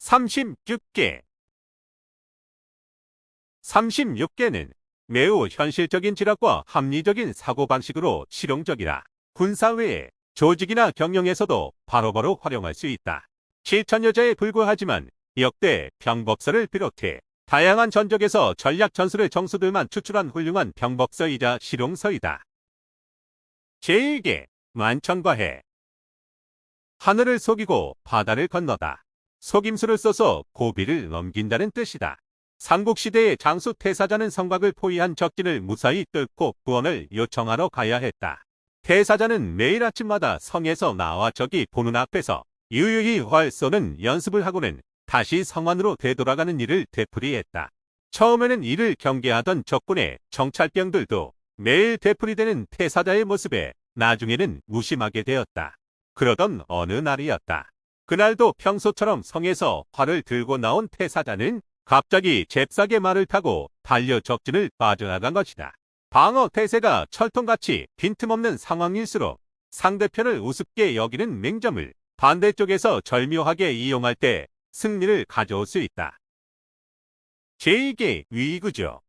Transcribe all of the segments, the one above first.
36개. 36개는 매우 현실적인 지략과 합리적인 사고방식으로 실용적이라 군사 외에 조직이나 경영에서도 바로바로 활용할 수 있다. 실천여자에 불과하지만 역대 병법서를 비롯해 다양한 전적에서 전략 전술의 정수들만 추출한 훌륭한 병법서이자 실용서이다. 제1개 만천과해. 하늘을 속이고 바다를 건너다. 속임수를 써서 고비를 넘긴다는 뜻이다. 삼국시대의 장수 태사자는 성곽을 포위한 적진을 무사히 뚫고 구원을 요청하러 가야 했다. 태사자는 매일 아침마다 성에서 나와 적이 보는 앞에서 유유히 활 쏘는 연습을 하고는 다시 성 안으로 되돌아가는 일을 되풀이했다. 처음에는 이를 경계하던 적군의 정찰병들도 매일 되풀이되는 태사자의 모습에 나중에는 무심하게 되었다. 그러던 어느 날이었다. 그날도 평소처럼 성에서 활을 들고 나온 태사자는 갑자기 잽싸게 말을 타고 달려 적진을 빠져나간 것이다. 방어 태세가 철통같이 빈틈없는 상황일수록 상대편을 우습게 여기는 맹점을 반대쪽에서 절묘하게 이용할 때 승리를 가져올 수 있다. 제2개 위구조.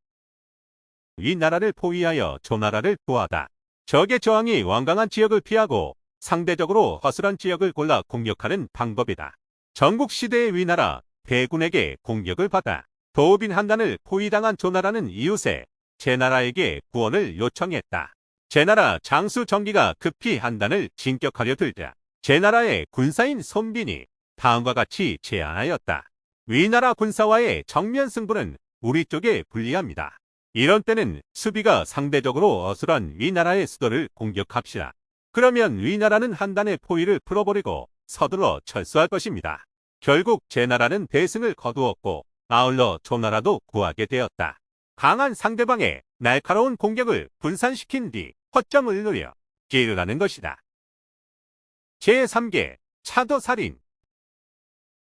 위나라를 포위하여 조나라를 구하다. 적의 저항이 완강한 지역을 피하고 상대적으로 허술한 지역을 골라 공격하는 방법이다. 전국시대의 위나라 대군에게 공격을 받아 도우빈 한단을 포위당한 조나라는 이웃에 제나라에게 구원을 요청했다. 제나라 장수 정기가 급히 한단을 진격하려 들자 제나라의 군사인 손빈이 다음과 같이 제안하였다. 위나라 군사와의 정면 승부는 우리 쪽에 불리합니다. 이런 때는 수비가 상대적으로 어술한 위나라의 수도를 공격합시다. 그러면 위나라는 한단의 포위를 풀어버리고 서둘러 철수할 것입니다. 결국 제나라는 대승을 거두었고 아울러 조나라도 구하게 되었다. 강한 상대방의 날카로운 공격을 분산시킨 뒤 허점을 노려 기회를 하는 것이다. 제3개 차도살인.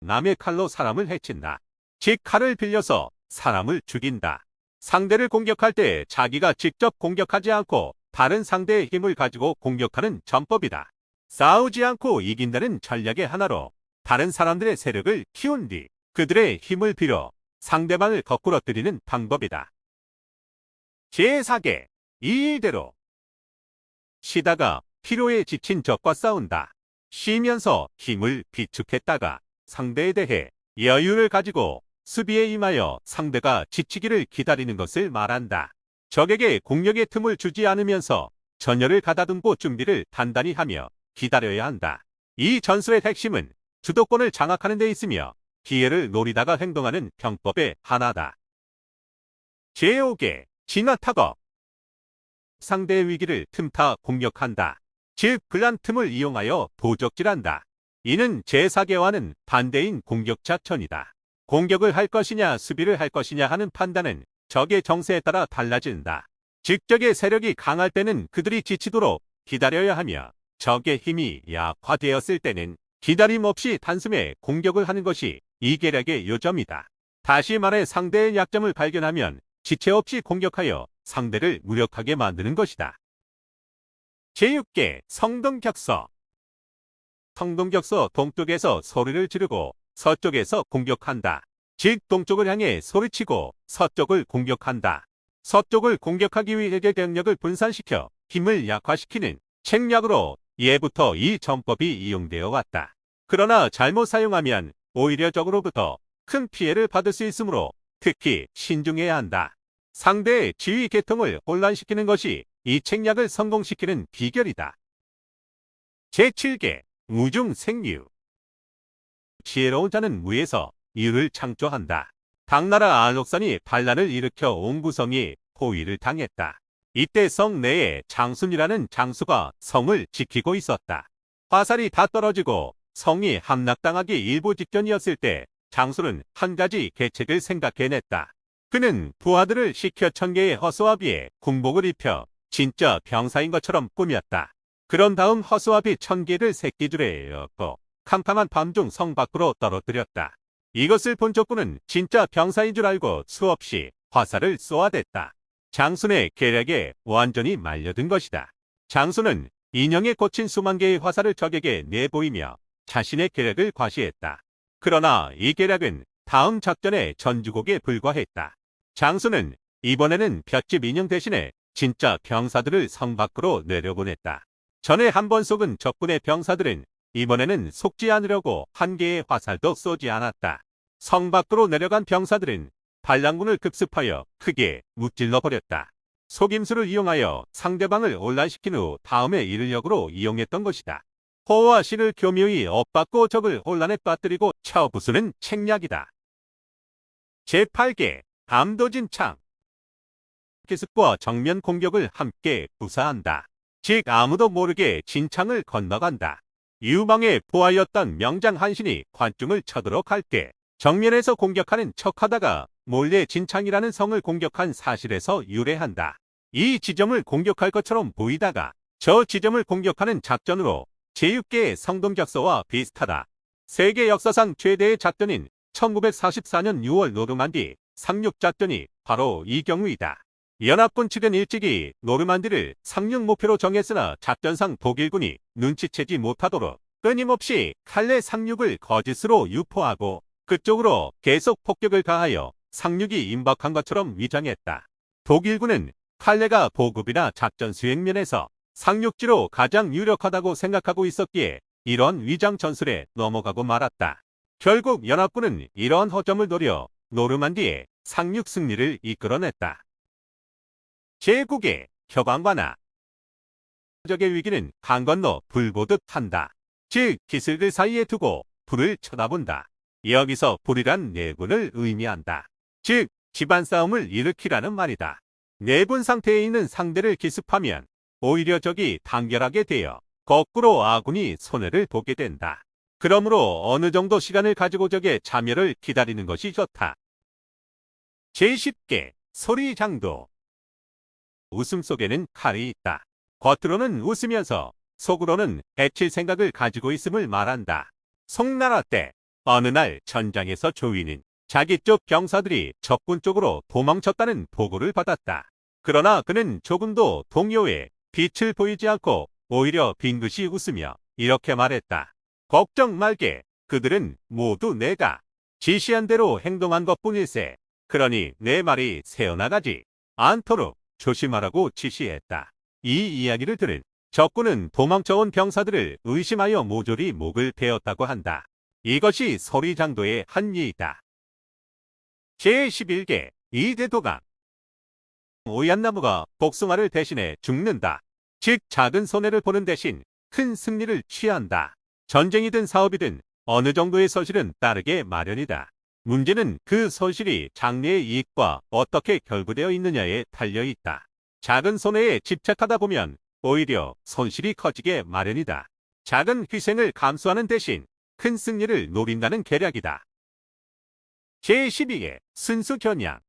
남의 칼로 사람을 해친다. 즉 칼을 빌려서 사람을 죽인다. 상대를 공격할 때 자기가 직접 공격하지 않고 다른 상대의 힘을 가지고 공격하는 전법이다. 싸우지 않고 이긴다는 전략의 하나로 다른 사람들의 세력을 키운 뒤 그들의 힘을 빌어 상대방을 거꾸러뜨리는 방법이다. 제4개 이의대로. 쉬다가 피로에 지친 적과 싸운다. 쉬면서 힘을 비축했다가 상대에 대해 여유를 가지고 수비에 임하여 상대가 지치기를 기다리는 것을 말한다. 적에게 공격의 틈을 주지 않으면서 전열을 가다듬고 준비를 단단히 하며 기다려야 한다. 이 전술의 핵심은 주도권을 장악하는 데 있으며 기회를 노리다가 행동하는 병법의 하나다. 제5개 진화타격. 상대의 위기를 틈타 공격한다. 즉 불난 틈을 이용하여 도적질한다. 이는 제4개와는 반대인 공격 작전이다. 공격을 할 것이냐 수비를 할 것이냐 하는 판단은 적의 정세에 따라 달라진다. 즉 적의 세력이 강할 때는 그들이 지치도록 기다려야 하며 적의 힘이 약화되었을 때는 기다림 없이 단숨에 공격을 하는 것이 이 계략의 요점이다. 다시 말해 상대의 약점을 발견하면 지체 없이 공격하여 상대를 무력하게 만드는 것이다. 제6개 성동격서. 성동격서 동쪽에서 소리를 지르고 서쪽에서 공격한다. 즉 동쪽을 향해 소리치고 서쪽을 공격한다. 서쪽을 공격하기 위해 병력을 분산시켜 힘을 약화시키는 책략으로 예부터 이 전법이 이용되어 왔다. 그러나 잘못 사용하면 오히려 적으로부터 큰 피해를 받을 수 있으므로 특히 신중해야 한다. 상대의 지휘 계통을 혼란시키는 것이 이 책략을 성공시키는 비결이다. 제7개 무중생유. 지혜로운 자는 무에서 이유를 창조한다. 당나라 안옥선이 반란을 일으켜 온 구성이 포위를 당했다. 이때 성 내에 장순이라는 장수가 성을 지키고 있었다. 화살이 다 떨어지고 성이 함락당하기 일보 직전이었을 때 장수는 한 가지 계책을 생각해냈다. 그는 부하들을 시켜 1000개의 허수아비에 군복을 입혀 진짜 병사인 것처럼 꾸몄다. 그런 다음 허수아비 1000개를 새끼줄에 엮고 캄캄한 밤중 성 밖으로 떨어뜨렸다. 이것을 본 적군은 진짜 병사인 줄 알고 수없이 화살을 쏘아댔다. 장순의 계략에 완전히 말려든 것이다. 장수는 인형에 꽂힌 수만 개의 화살을 적에게 내보이며 자신의 계략을 과시했다. 그러나 이 계략은 다음 작전의 전주곡에 불과했다. 장수는 이번에는 볏짚 인형 대신에 진짜 병사들을 성 밖으로 내려보냈다. 전에 한 번 속은 적군의 병사들은 이번에는 속지 않으려고 한 개의 화살도 쏘지 않았다. 성 밖으로 내려간 병사들은 반란군을 급습하여 크게 무찔러 버렸다. 속임수를 이용하여 상대방을 혼란시킨 후 다음에 이를 역으로 이용했던 것이다. 호와 신을 교묘히 엇받고 적을 혼란에 빠뜨리고 쳐부수는 책략이다. 제8개 감도진창. 기습과 정면 공격을 함께 부사한다. 즉 아무도 모르게 진창을 건너간다. 유망의 부하였던 명장 한신이 관중을 쳐도록 할 때 정면에서 공격하는 척하다가 몰래 진창이라는 성을 공격한 사실에서 유래한다. 이 지점을 공격할 것처럼 보이다가 저 지점을 공격하는 작전으로 제6개의 성동작서와 비슷하다. 세계 역사상 최대의 작전인 1944년 6월 노르만디 상륙작전이 바로 이 경우이다. 연합군 측은 일찍이 노르만디를 상륙 목표로 정했으나 작전상 독일군이 눈치채지 못하도록 끊임없이 칼레 상륙을 거짓으로 유포하고 그쪽으로 계속 폭격을 가하여 상륙이 임박한 것처럼 위장했다. 독일군은 칼레가 보급이나 작전 수행면에서 상륙지로 가장 유력하다고 생각하고 있었기에 이런 위장 전술에 넘어가고 말았다. 결국 연합군은 이러한 허점을 노려 노르만디의 상륙 승리를 이끌어냈다. 제9개 혀방관화. 적의 위기는 강 건너 불 보듯 한다. 즉 기슬들 사이에 두고 불을 쳐다본다. 여기서 불이란 내분을 의미한다. 즉 집안 싸움을 일으키라는 말이다. 내분 상태에 있는 상대를 기습하면 오히려 적이 단결하게 되어 거꾸로 아군이 손해를 보게 된다. 그러므로 어느 정도 시간을 가지고 적의 자멸을 기다리는 것이 좋다. 제10개 소리장도. 웃음 속에는 칼이 있다. 겉으로는 웃으면서 속으로는 해칠 생각을 가지고 있음을 말한다. 송나라 때 어느 날 전장에서 조위는 자기 쪽 병사들이 적군 쪽으로 도망쳤다는 보고를 받았다. 그러나 그는 조금도 동요에 빛을 보이지 않고 오히려 빙긋이 웃으며 이렇게 말했다. 걱정 말게. 그들은 모두 내가 지시한 대로 행동한 것뿐일세. 그러니 내 말이 새어나가지 않도록 조심하라고 지시했다. 이 이야기를 들은 적군은 도망쳐온 병사들을 의심하여 모조리 목을 베었다고 한다. 이것이 소리장도의 한리이다. 제11개 이대도강. 오얏나무가 복숭아를 대신해 죽는다. 즉 작은 손해를 보는 대신 큰 승리를 취한다. 전쟁이든 사업이든 어느 정도의 손실은 따르게 마련이다. 문제는 그 손실이 장래의 이익과 어떻게 결부되어 있느냐에 달려있다. 작은 손해에 집착하다 보면 오히려 손실이 커지게 마련이다. 작은 희생을 감수하는 대신 큰 승리를 노린다는 계략이다. 제12개 순수 겨냥.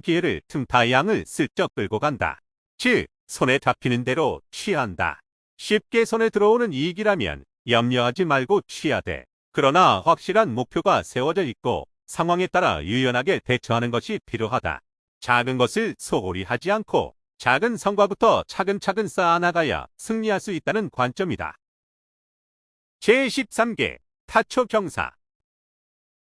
기회를 틈타 양을 슬쩍 끌고 간다. 즉 손에 잡히는 대로 취한다. 쉽게 손에 들어오는 이익이라면 염려하지 말고 취하되 그러나 확실한 목표가 세워져 있고 상황에 따라 유연하게 대처하는 것이 필요하다. 작은 것을 소홀히 하지 않고 작은 성과부터 차근차근 쌓아나가야 승리할 수 있다는 관점이다. 제13개 타초경사.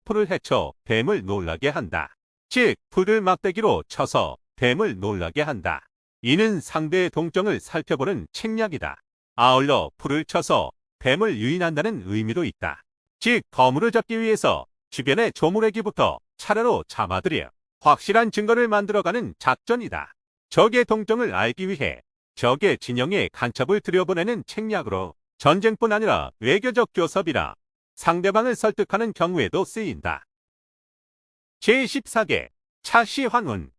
풀을 헤쳐 뱀을 놀라게 한다. 즉 풀을 막대기로 쳐서 뱀을 놀라게 한다. 이는 상대의 동정을 살펴보는 책략이다. 아울러 풀을 쳐서 뱀을 유인한다는 의미도 있다. 즉 거물을 잡기 위해서 주변의 조물애기부터 차례로 잡아들여 확실한 증거를 만들어가는 작전이다. 적의 동정을 알기 위해 적의 진영에 간첩을 들여보내는 책략으로 전쟁뿐 아니라 외교적 교섭이라 상대방을 설득하는 경우에도 쓰인다. 제14개 차시환운.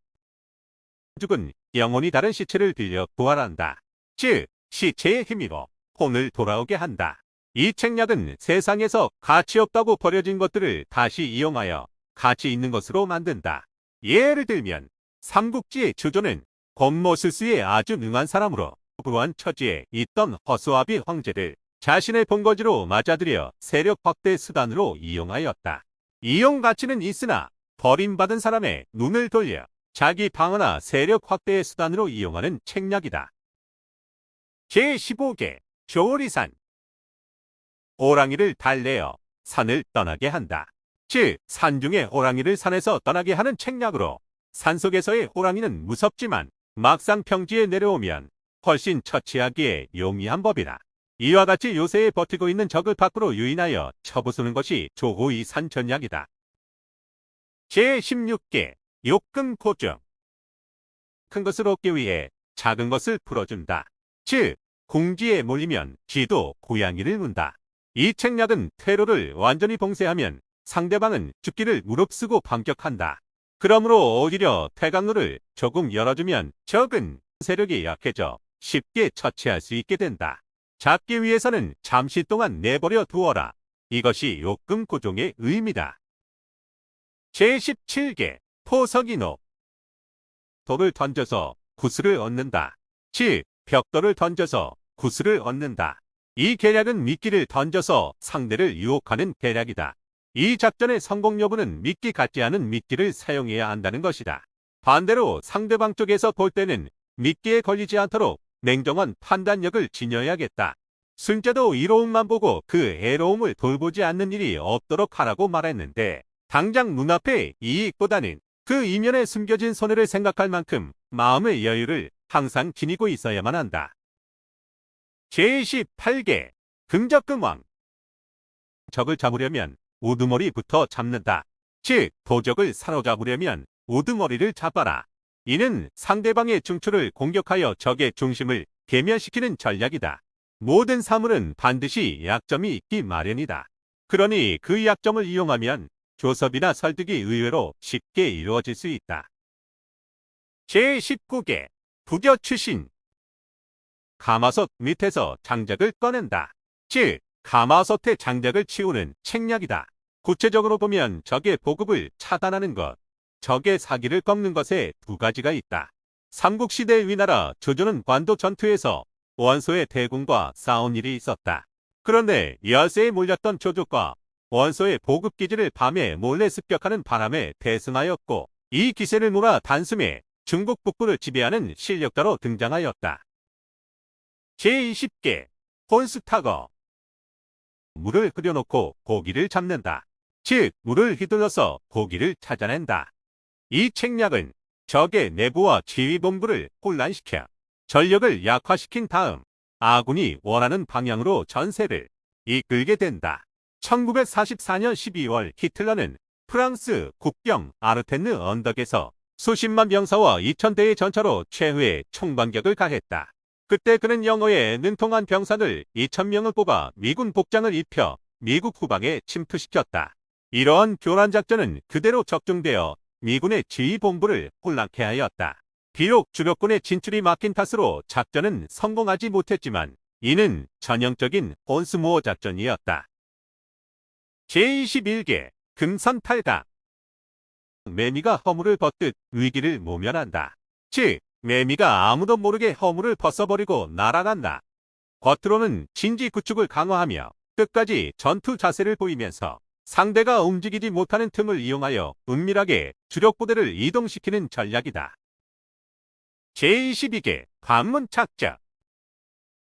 죽은 영혼이 다른 시체를 빌려 부활한다. 즉 시체의 힘으로 혼을 돌아오게 한다. 이 책략은 세상에서 가치 없다고 버려진 것들을 다시 이용하여 가치 있는 것으로 만든다. 예를 들면 삼국지의 주조는 곰모술수에 아주 능한 사람으로 부한 처지에 있던 허수아비 황제를 자신의 본거지로 맞아들여 세력 확대 수단으로 이용하였다. 이용 가치는 있으나 버림받은 사람의 눈을 돌려 자기 방어나 세력 확대의 수단으로 이용하는 책략이다. 제15개 조리산. 호랑이를 달래어 산을 떠나게 한다. 즉, 산중의 호랑이를 산에서 떠나게 하는 책략으로 산속에서의 호랑이는 무섭지만 막상 평지에 내려오면 훨씬 처치하기에 용이한 법이다. 이와 같이 요새에 버티고 있는 적을 밖으로 유인하여 쳐부수는 것이 조호의 산 전략이다. 제16개 욕금 고증. 큰 것을 얻기 위해 작은 것을 풀어준다. 즉, 궁지에 몰리면 쥐도 고양이를 문다. 이 책략은 퇴로를 완전히 봉쇄하면 상대방은 죽기를 무릅쓰고 반격한다. 그러므로 오히려 퇴강로를 조금 열어주면 적은 세력이 약해져 쉽게 처치할 수 있게 된다. 잡기 위해서는 잠시 동안 내버려 두어라. 이것이 욕금 고종의 의미다. 제17개 포석이노. 돌을 던져서 구슬을 얻는다. 즉, 벽돌을 던져서 구슬을 얻는다. 이 계략은 미끼를 던져서 상대를 유혹하는 계략이다. 이 작전의 성공 여부는 미끼 같지 않은 미끼를 사용해야 한다는 것이다. 반대로 상대방 쪽에서 볼 때는 미끼에 걸리지 않도록 냉정한 판단력을 지녀야겠다. 순자도 이로움만 보고 그 애로움을 돌보지 않는 일이 없도록 하라고 말했는데, 당장 눈앞의 이익보다는 그 이면에 숨겨진 손해를 생각할 만큼 마음의 여유를 항상 지니고 있어야만 한다. 제18개 금적금왕. 적을 잡으려면 우두머리부터 잡는다. 즉, 도적을 사로잡으려면 우두머리를 잡아라. 이는 상대방의 중추를 공격하여 적의 중심을 괴멸시키는 전략이다. 모든 사물은 반드시 약점이 있기 마련이다. 그러니 그 약점을 이용하면 조섭이나 설득이 의외로 쉽게 이루어질 수 있다. 제19개 부겨추신. 가마솥 밑에서 장작을 꺼낸다. 즉, 가마솥의 장작을 치우는 책략이다. 구체적으로 보면 적의 보급을 차단하는 것, 적의 사기를 꺾는 것에 두 가지가 있다. 삼국시대 위나라 조조는 관도 전투에서 원소의 대군과 싸운 일이 있었다. 그런데 열세에 몰렸던 조조가 원소의 보급기지를 밤에 몰래 습격하는 바람에 대승하였고, 이 기세를 몰아 단숨에 중국 북부를 지배하는 실력자로 등장하였다. 제20개 혼수타거. 물을 끓여놓고 고기를 잡는다. 즉, 물을 휘둘러서 고기를 찾아낸다. 이 책략은 적의 내부와 지휘본부를 혼란시켜 전력을 약화시킨 다음 아군이 원하는 방향으로 전세를 이끌게 된다. 1944년 12월 히틀러는 프랑스 국경 아르텐느 언덕에서 수십만 병사와 2000대의 전차로 최후의 총반격을 가했다. 그때 그는 영어에 능통한 병사들 2000명을 뽑아 미군 복장을 입혀 미국 후방에 침투시켰다. 이러한 교란 작전은 그대로 적중되어 미군의 지휘본부를 혼란케 하였다. 비록 주력군의 진출이 막힌 탓으로 작전은 성공하지 못했지만 이는 전형적인 혼수모어 작전이었다. 제21개 금선탈각. 매미가 허물을 벗듯 위기를 모면한다. 즉, 매미가 아무도 모르게 허물을 벗어버리고 날아간다. 겉으로는 진지 구축을 강화하며 끝까지 전투 자세를 보이면서 상대가 움직이지 못하는 틈을 이용하여 은밀하게 주력 부대를 이동시키는 전략이다. 제22개 관문 착적.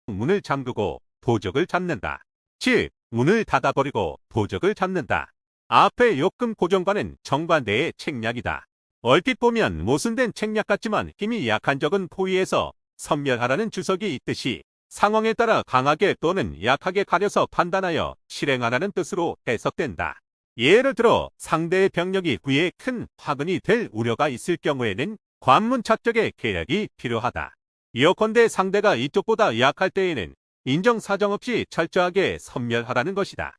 문을 잠그고 도적을 잡는다. 즉, 문을 닫아버리고 도적을 잡는다. 앞의 욕금 고정과는 정반대의 책략이다. 얼핏 보면 모순된 책략 같지만 힘이 약한 적은 포위해서 섬멸하라는 주석이 있듯이 상황에 따라 강하게 또는 약하게 가려서 판단하여 실행하라는 뜻으로 해석된다. 예를 들어 상대의 병력이 후에 큰 화근이 될 우려가 있을 경우에는 관문 착적의 계략이 필요하다. 예컨대 상대가 이쪽보다 약할 때에는 인정사정 없이 철저하게 섬멸하라는 것이다.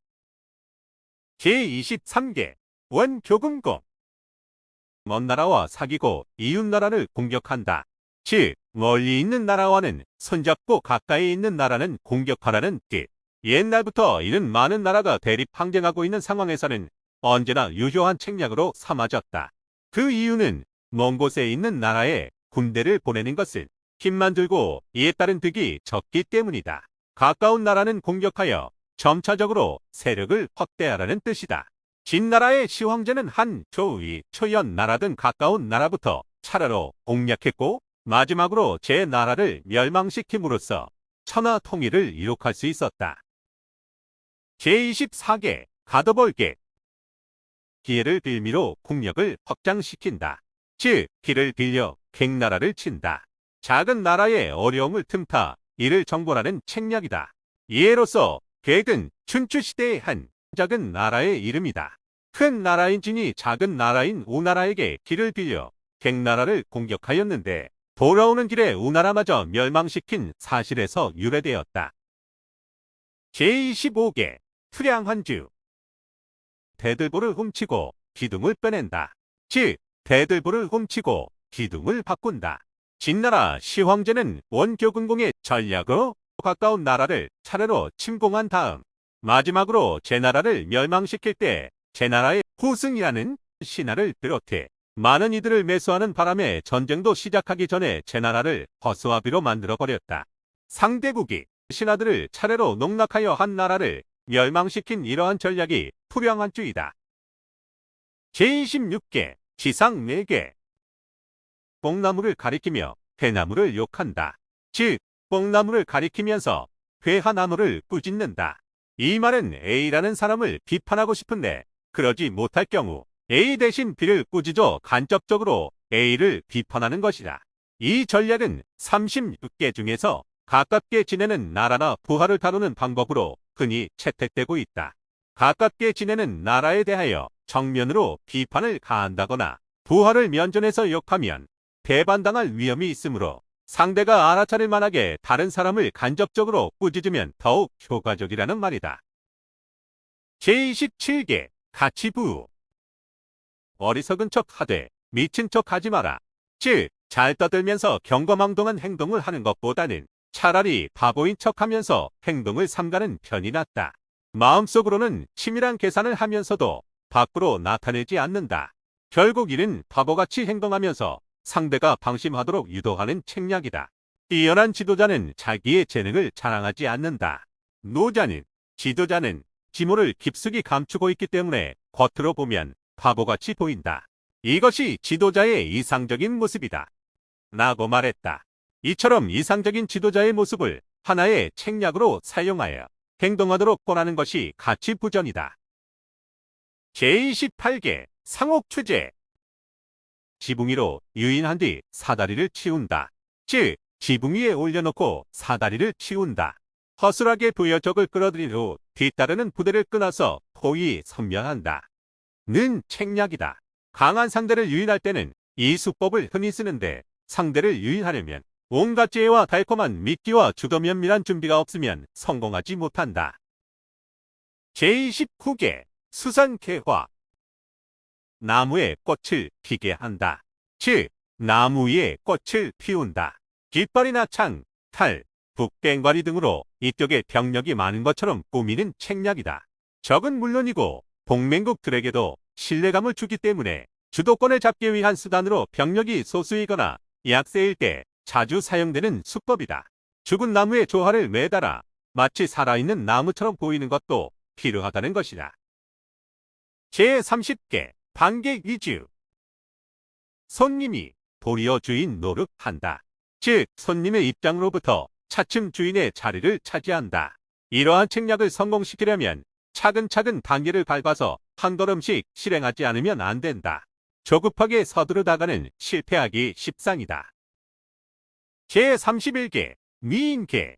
제23개 원교금공. 먼 나라와 사귀고 이웃 나라를 공격한다. 즉, 멀리 있는 나라와는 손잡고 가까이 있는 나라는 공격하라는 뜻. 옛날부터 이는 많은 나라가 대립 항쟁하고 있는 상황에서는 언제나 유효한 책략으로 삼아졌다. 그 이유는 먼 곳에 있는 나라에 군대를 보내는 것은 힘만 들고 이에 따른 득이 적기 때문이다. 가까운 나라는 공격하여 점차적으로 세력을 확대하라는 뜻이다. 진나라의 시황제는 한, 조위, 초연 나라 등 가까운 나라부터 차례로 공략했고 마지막으로 제 나라를 멸망시킴으로써 천하 통일을 이룩할 수 있었다. 제24개 가둬벌게. 기회를 빌미로 국력을 확장시킨다. 즉, 기를 빌려 객나라를 친다. 작은 나라의 어려움을 틈타 이를 정벌하는 책략이다. 예로서 객은 춘추시대의 한 작은 나라의 이름이다. 큰 나라인 진이 작은 나라인 우나라에게 기를 빌려 객나라를 공격하였는데 돌아오는 길에 우나라마저 멸망시킨 사실에서 유래되었다. 제25개 투량환주. 대들보를 훔치고 기둥을 빼낸다. 즉, 대들보를 훔치고 기둥을 바꾼다. 진나라 시황제는 원교근공의 전략으로 가까운 나라를 차례로 침공한 다음 마지막으로 제나라를 멸망시킬 때 제나라의 후승이라는 신하를 비롯해 많은 이들을 매수하는 바람에 전쟁도 시작하기 전에 제나라를 허수아비로 만들어버렸다. 상대국이 신하들을 차례로 농락하여 한 나라를 멸망시킨 이러한 전략이 투량환주이다. 제26개 지상 4개. 뽕나무를 가리키며 회나무를 욕한다. 즉, 뽕나무를 가리키면서 회화나무를 꾸짖는다. 이 말은 A라는 사람을 비판하고 싶은데 그러지 못할 경우 A 대신 B를 꾸짖어 간접적으로 A를 비판하는 것이다. 이 전략은 36개 중에서 가깝게 지내는 나라나 부하를 다루는 방법으로 흔히 채택되고 있다. 가깝게 지내는 나라에 대하여 정면으로 비판을 가한다거나 부하를 면전에서 욕하면 배반당할 위험이 있으므로 상대가 알아차릴 만하게 다른 사람을 간접적으로 꾸짖으면 더욱 효과적이라는 말이다. 제27개 가치부우. 어리석은 척 하되 미친 척 하지 마라. 즉, 잘 떠들면서 경거망동한 행동을 하는 것보다는 차라리 바보인 척하면서 행동을 삼가는 편이 낫다. 마음속으로는 치밀한 계산을 하면서도 밖으로 나타내지 않는다. 결국 이는 바보같이 행동하면서 상대가 방심하도록 유도하는 책략이다. 뛰어난 지도자는 자기의 재능을 자랑하지 않는다. 노자는 지도자는 지모를 깊숙이 감추고 있기 때문에 겉으로 보면 바보같이 보인다. 이것이 지도자의 이상적인 모습이다. 라고 말했다. 이처럼 이상적인 지도자의 모습을 하나의 책략으로 사용하여 행동하도록 권하는 것이 가치부전이다. 제28개 상옥추제. 지붕 위로 유인한 뒤 사다리를 치운다. 즉, 지붕 위에 올려놓고 사다리를 치운다. 허술하게 보여 적을 끌어들인 후 뒤따르는 부대를 끊어서 포위 섬멸한다. 는 책략이다. 강한 상대를 유인할 때는 이 수법을 흔히 쓰는데 상대를 유인하려면 온갖 지혜와 달콤한 미끼와 주도면밀한 준비가 없으면 성공하지 못한다. 제29개 수산개화. 나무에 꽃을 피게 한다. 즉, 나무 위에 꽃을 피운다. 깃발이나 창, 탈, 북괭과리 등으로 이쪽에 병력이 많은 것처럼 꾸미는 책략이다. 적은 물론이고 동맹국들에게도 신뢰감을 주기 때문에 주도권을 잡기 위한 수단으로 병력이 소수이거나 약세일 때 자주 사용되는 수법이다. 죽은 나무에 조화를 매달아 마치 살아있는 나무처럼 보이는 것도 필요하다는 것이다. 제30개 반객 위주. 손님이 도리어 주인 노릇한다. 즉, 손님의 입장으로부터 차츰 주인의 자리를 차지한다. 이러한 책략을 성공시키려면 차근차근 단계를 밟아서 한 걸음씩 실행하지 않으면 안 된다. 조급하게 서두르다가는 실패하기 십상이다. 제31개 미인계.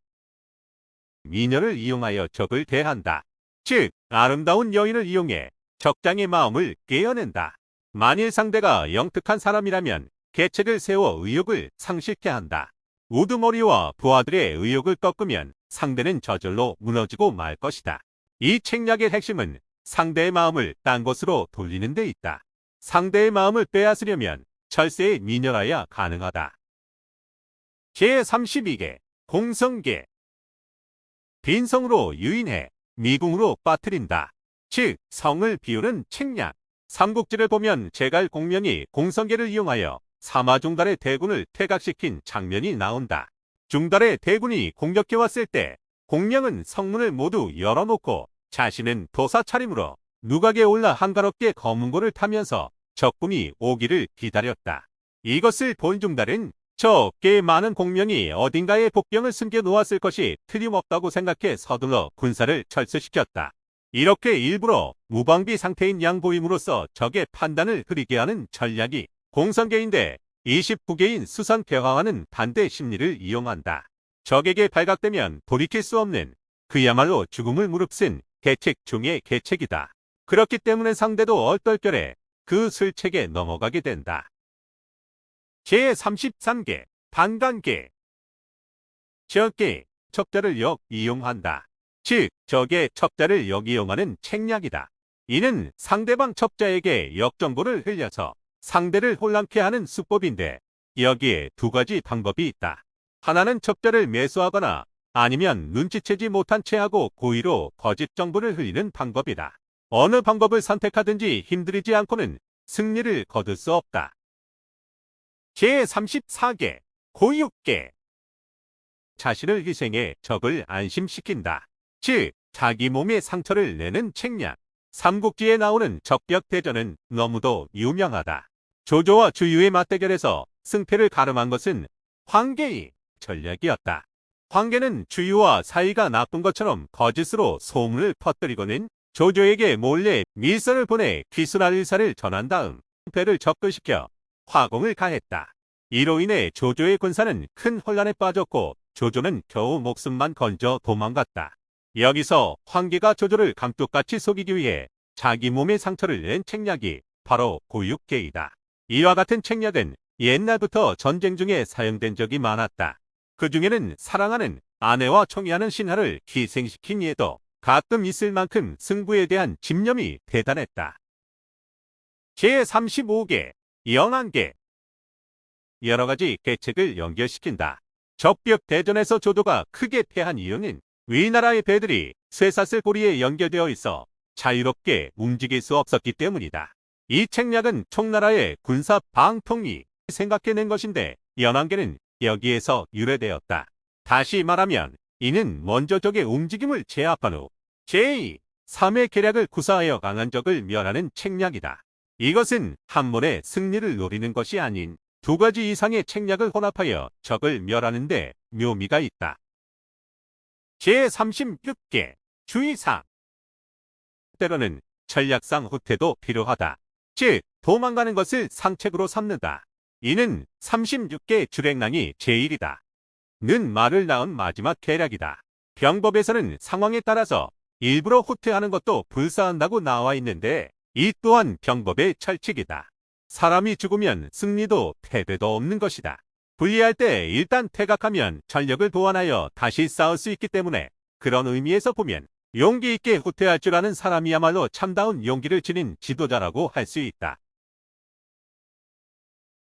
미녀를 이용하여 적을 대한다. 즉, 아름다운 여인을 이용해 적장의 마음을 깨어낸다. 만일 상대가 영특한 사람이라면 계책을 세워 의욕을 상실케 한다. 우두머리와 부하들의 의욕을 꺾으면 상대는 저절로 무너지고 말 것이다. 이 책략의 핵심은 상대의 마음을 딴 곳으로 돌리는 데 있다. 상대의 마음을 빼앗으려면 철새의 미녀라야 가능하다. 제32개 공성계. 빈성으로 유인해 미궁으로 빠뜨린다. 즉, 성을 비우는 책략. 삼국지를 보면 제갈 공명이 공성계를 이용하여 사마중달의 대군을 퇴각시킨 장면이 나온다. 중달의 대군이 공격해왔을 때 공명은 성문을 모두 열어놓고 자신은 도사 차림으로 누각에 올라 한가롭게 검은고를 타면서 적군이 오기를 기다렸다. 이것을 본 중달은 저 꽤 많은 공명이 어딘가에 복병을 숨겨 놓았을 것이 틀림없다고 생각해 서둘러 군사를 철수시켰다. 이렇게 일부러 무방비 상태인 양보임으로써 적의 판단을 흐리게 하는 전략이 공성계인데 29개인 수선 개화와는 반대 심리를 이용한다. 적에게 발각되면 돌이킬 수 없는 그야말로 죽음을 무릅쓴 계책 중의 계책이다. 그렇기 때문에 상대도 얼떨결에 그 술책에 넘어가게 된다. 제33개 반간계. 적의 첩자를 역이용한다. 즉 적의 첩자를 역이용하는 책략이다. 이는 상대방 첩자에게 역정보를 흘려서 상대를 혼란케 하는 수법인데 여기에 두 가지 방법이 있다. 하나는 첩자를 매수하거나 아니면 눈치채지 못한 채 하고 고의로 거짓 정보를 흘리는 방법이다. 어느 방법을 선택하든지 힘들이지 않고는 승리를 거둘 수 없다. 제34개 고육계. 자신을 희생해 적을 안심시킨다. 즉 자기 몸에 상처를 내는 책략. 삼국지에 나오는 적벽대전은 너무도 유명하다. 조조와 주유의 맞대결에서 승패를 가름한 것은 황계의 전략이었다. 황계는 주유와 사이가 나쁜 것처럼 거짓으로 소문을 퍼뜨리고는 조조에게 몰래 밀선을 보내 귀순할 의사를 전한 다음 승패를 적도시켜 화공을 가했다. 이로 인해 조조의 군사는 큰 혼란에 빠졌고 조조는 겨우 목숨만 건져 도망갔다. 여기서 황계가 조조를 감쪽같이 속이기 위해 자기 몸에 상처를 낸 책략이 바로 고육계이다. 이와 같은 책략은 옛날부터 전쟁 중에 사용된 적이 많았다. 그 중에는 사랑하는 아내와 총애하는 신하를 희생시킨 예도 가끔 있을 만큼 승부에 대한 집념이 대단했다. 제35개 영안계. 여러 가지 계책을 연결시킨다. 적벽 대전에서 조조가 크게 패한 이유는 위나라의 배들이 쇠사슬 고리에 연결되어 있어 자유롭게 움직일 수 없었기 때문이다. 이 책략은 총나라의 군사 방통이 생각해낸 것인데 연안계는 여기에서 유래되었다. 다시 말하면 이는 먼저 적의 움직임을 제압한 후 제2, 3의 계략을 구사하여 강한 적을 멸하는 책략이다. 이것은 한 번에 승리를 노리는 것이 아닌 두 가지 이상의 책략을 혼합하여 적을 멸하는 데 묘미가 있다. 제36개 주의사항. 때로는 전략상 후퇴도 필요하다. 즉 도망가는 것을 상책으로 삼는다. 이는 36개 주랭랑이 제1이다. 는 말을 낳은 마지막 계략이다. 병법에서는 상황에 따라서 일부러 후퇴하는 것도 불사한다고 나와 있는데 이 또한 병법의 철칙이다. 사람이 죽으면 승리도 패배도 없는 것이다. 불리할 때 일단 퇴각하면 전력을 보완하여 다시 싸울 수 있기 때문에 그런 의미에서 보면 용기 있게 후퇴할 줄 아는 사람이야말로 참다운 용기를 지닌 지도자라고 할 수 있다.